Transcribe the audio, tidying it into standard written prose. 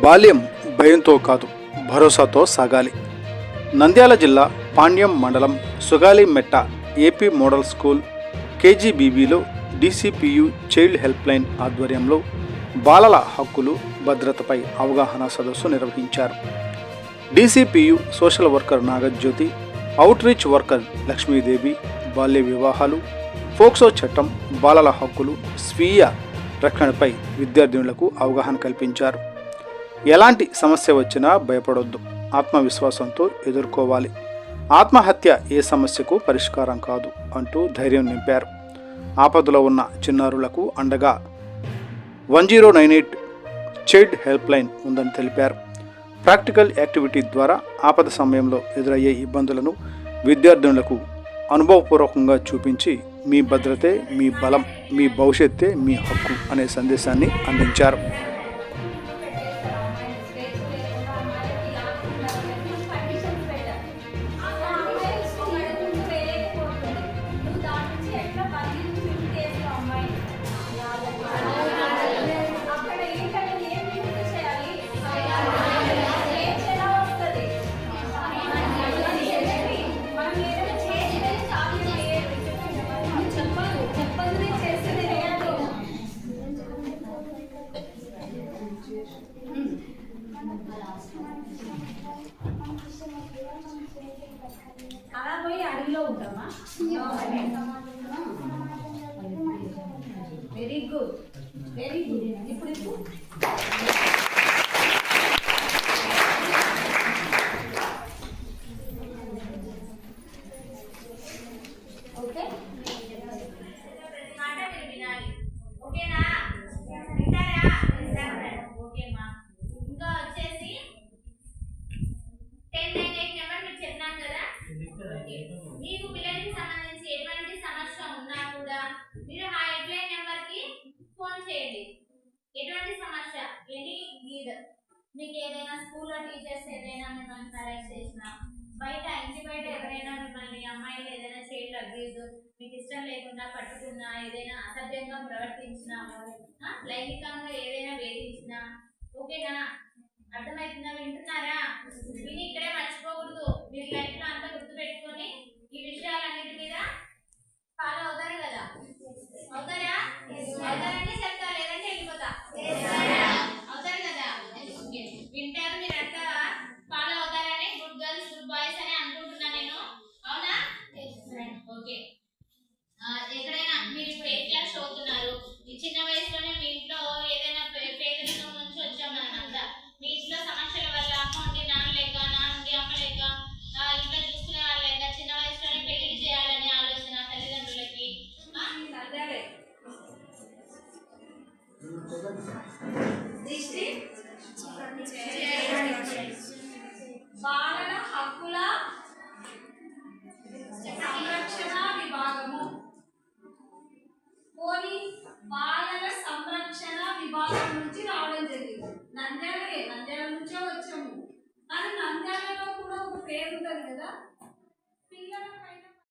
బాల్యం భయంతో కాదు, భరోసాతో సాగాలి. నంద్యాల జిల్లా పాండ్యం మండలం సుగాలిమెట్ట ఏపీ మోడల్ స్కూల్ కేజీబీబీలో డీసీపీయూ చైల్డ్ హెల్ప్ లైన్ ఆధ్వర్యంలో బాలల హక్కులు, భద్రతపై అవగాహన సదస్సు నిర్వహించారు. DCPU social worker Nagajyothi, outreach worker Lakshmi Devi బాల్య వివాహాలు, ఫోక్సో చట్టం, బాలల హక్కులు, స్వీయ రక్షణపై విద్యార్థినులకు అవగాహన కల్పించారు. ఎలాంటి సమస్య వచ్చినా భయపడొద్దు, ఆత్మవిశ్వాసంతో ఎదుర్కోవాలి. ఆత్మహత్య ఏ సమస్యకు పరిష్కారం కాదు అంటూ ధైర్యం నింపారు. ఆపదలో ఉన్న చిన్నారులకు అండగా 1098 చైల్డ్ హెల్ప్ లైన్ ఉందని తెలిపారు. ప్రాక్టికల్ యాక్టివిటీ ద్వారా ఆపద సమయంలో ఎదురయ్యే ఇబ్బందులను విద్యార్థినులకు అనుభవపూర్వకంగా చూపించి మీ భద్రతే మీ బలం, మీ భవిష్యత్తే మీ హక్కు అనే సందేశాన్ని అందించారు. అలా పోయి అడవిలో ఉంటామా? Very good, very good. ఇప్పుడు ఓకే, వినాలి. ఓకేనా? వింటారా? ఓకేమా. ఇంకా వచ్చేసి 1098 నెంబర్ మీకు చెప్పినాను కదా. మీకు పిల్లలకి సంబంధించి ఎటువంటి సమస్య ఉన్నా కూడా మీరు ఆ హెల్ప్లైన్ నెంబర్ కి ఫోన్ చేయండి. ఎటువంటి సమస్య, ఎనీ నీడ్, మీకు ఏదైనా స్కూల్లో టీచర్స్ ఏదైనా మిమ్మల్ని హెరాస్ చేసినా, బయట ఇంటి బయట ఎవరైనా మిమ్మల్ని అమ్మాయిలు ఏదైనా చైల్డ్ అబ్యూజ్ మీకు ఇష్టం లేకుండా పట్టుకున్నా, ఏదైనా అసభ్యంగా ప్రవర్తించినా, లైంగికంగా ఏదైనా వేధించినా, ఓకేనా? అర్థమవుతుందా? వింటున్నారా? విని ఇక్కడే మర్చిపోకూడదు. మీరు లైఫ్ లో అంతా గుర్తు పెట్టుకొని ఈ విషయాలన్నిటి మీద ఫాలో అవుతారు కదా. అవుతారా? అవుతారంటే చెప్తా, లేదంటే వెళ్ళిపోతా. అవుతారు కదా. వింటారు, మీరు అంతా ఫాలో అవుతారని గుడ్ గర్ల్స్ గుడ్ బాయ్స్ అని అనుకుంటున్నా నేను. అవునా? ఓకే. ఎక్కడైనా మీరు ఇప్పుడు ఏ క్లాస్ చదువుతున్నారు? ఈ చిన్న వయసులోనే మీ ఇంట్లో ఏదైనా పేదరికం నుంచి వచ్చాం మనం అంతా. మీ ఇంట్లో సమస్యల వల్ల అమ్మ ఉండి నాన్న లేక, నాన్న ఉండి అమ్మ లేక, ఇంట్లో చూసుకునే వాళ్ళు లేక చిన్న వయసులోనే పెళ్లి చేయాలనే ఆలోచన తల్లిదండ్రులకి. బాలల హక్కుల సంరక్షణ విభాగము, పోలీస్ బాలల సంరక్షణ విభాగం నుంచి రావడం జరిగింది. నంద్యాల నుంచే వచ్చాము. కానీ నంద్యాలలో కూడా ఒక పేరు ఉంటుంది కదా, పిల్లల పైన